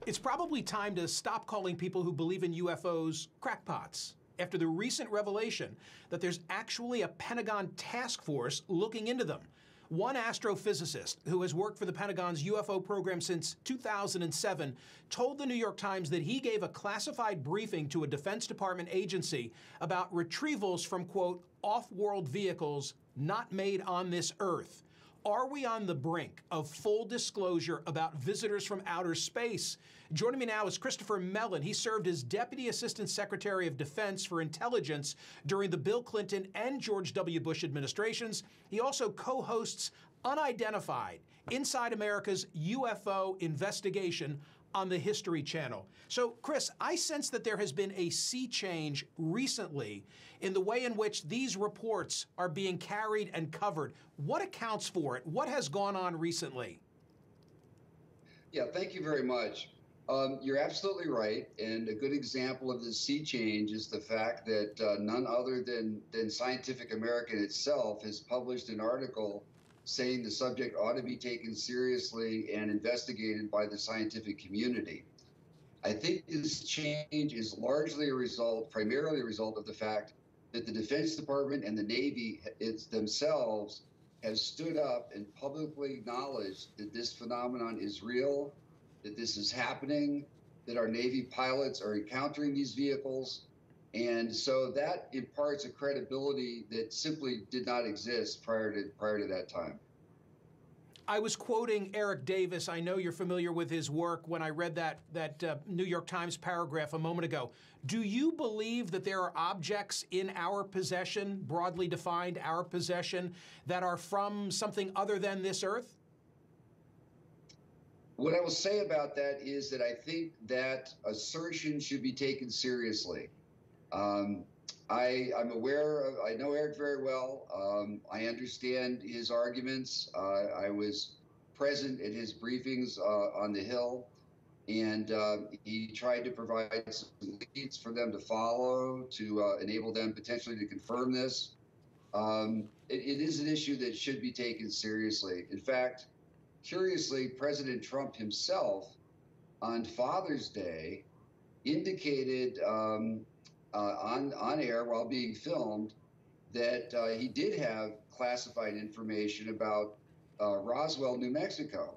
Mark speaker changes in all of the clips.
Speaker 1: It's probably time to stop calling people who believe in UFOs crackpots after the recent revelation that there's actually a Pentagon task force looking into them. One astrophysicist who has worked for the Pentagon's UFO program since 2007 told the New York Times that he gave a classified briefing to a Defense Department agency about retrievals from, quote, off-world vehicles not made on this Earth. Are we on the brink of full disclosure about visitors from outer space? Joining me now is Christopher Mellon. He served as Deputy Assistant Secretary of Defense for Intelligence during the Bill Clinton and George W. Bush administrations. He also co-hosts Unidentified, Inside America's UFO Investigation on the History Channel. So, Chris, I sense that there has been a sea change recently in the way in which these reports are being carried and covered. What accounts for it? What has gone on recently?
Speaker 2: Yeah, thank you very much. You're absolutely right. And a good example of this sea change is the fact that none other than Scientific American itself has published an article saying the subject ought to be taken seriously and investigated by the scientific community. I think this change is largely primarily a result of the fact that the Defense Department and the Navy themselves have stood up and publicly acknowledged that this phenomenon is real, that this is happening, that our Navy pilots are encountering these vehicles. And so that imparts a credibility that simply did not exist prior to that time.
Speaker 1: I was quoting Eric Davis. I know you're familiar with his work when I read that New York Times paragraph a moment ago. Do you believe that there are objects in our possession, broadly defined our possession, that are from something other than this Earth?
Speaker 2: What I will say about that is that I think that assertion should be taken seriously. I'm aware I know Eric very well. I understand his arguments. I was present at his briefings on the Hill, and he tried to provide some leads for them to follow to enable them potentially to confirm this. It is an issue that should be taken seriously. In fact, curiously, President Trump himself on Father's Day indicated on air while being filmed that he did have classified information about Roswell, New Mexico,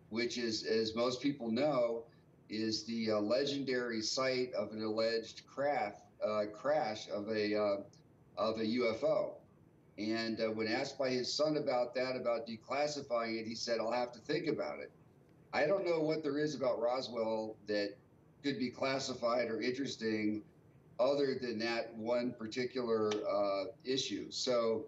Speaker 2: which is, as most people know, is the legendary site of an alleged crash of a UFO. And when asked by his son about declassifying it, he said, "I'll have to think about it." I don't know what there is about Roswell that could be classified or interesting other than that one particular issue. So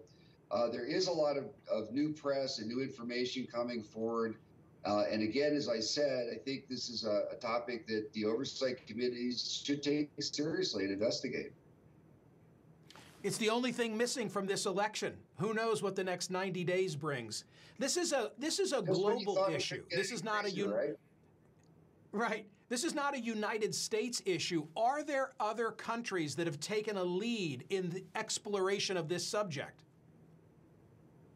Speaker 2: there is a lot of new press and new information coming forward. And again, as I said, I think this is a topic that the oversight committees should take seriously and investigate.
Speaker 1: It's the only thing missing from this election. Who knows what the next 90 days brings? This is a global issue. This is not Right. This is not a United States issue. Are there other countries that have taken a lead in the exploration of this subject?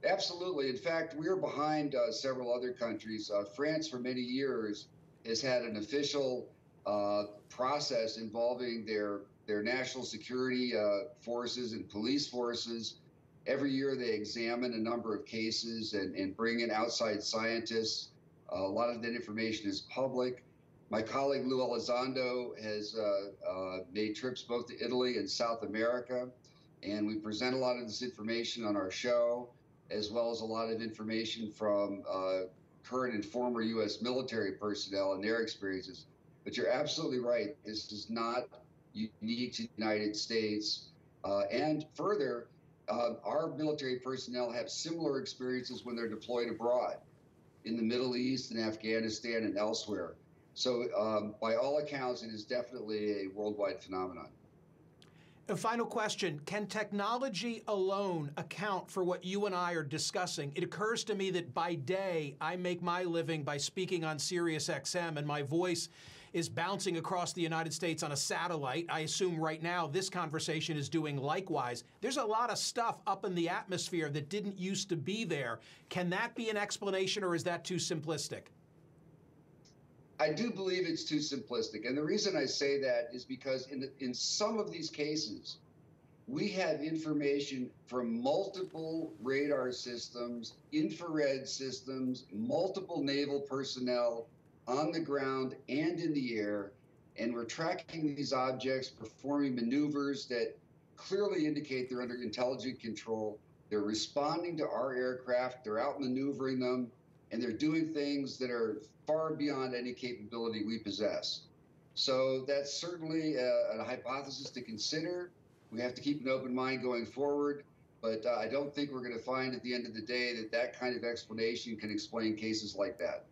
Speaker 2: Absolutely. In fact, we're behind several other countries. France, for many years, has had an official process involving their national security forces and police forces. Every year they examine a number of cases and bring in outside scientists. A lot of that information is public. My colleague Lou Elizondo has made trips both to Italy and South America, and we present a lot of this information on our show, as well as a lot of information from current and former U.S. military personnel and their experiences. But you're absolutely right. This is not unique to the United States. And further, our military personnel have similar experiences when they're deployed abroad in the Middle East and Afghanistan and elsewhere. So by all accounts, it is definitely a worldwide phenomenon.
Speaker 1: A final question. Can technology alone account for what you and I are discussing? It occurs to me that by day, I make my living by speaking on Sirius XM, and my voice is bouncing across the United States on a satellite. I assume right now this conversation is doing likewise. There's a lot of stuff up in the atmosphere that didn't used to be there. Can that be an explanation, or is that too simplistic?
Speaker 2: I do believe it's too simplistic. And the reason I say that is because in some of these cases, we have information from multiple radar systems, infrared systems, multiple naval personnel on the ground and in the air. And we're tracking these objects, performing maneuvers that clearly indicate they're under intelligent control. They're responding to our aircraft, they're outmaneuvering them, and they're doing things that are far beyond any capability we possess. So that's certainly a hypothesis to consider. We have to keep an open mind going forward, but I don't think we're going to find at the end of the day that that kind of explanation can explain cases like that.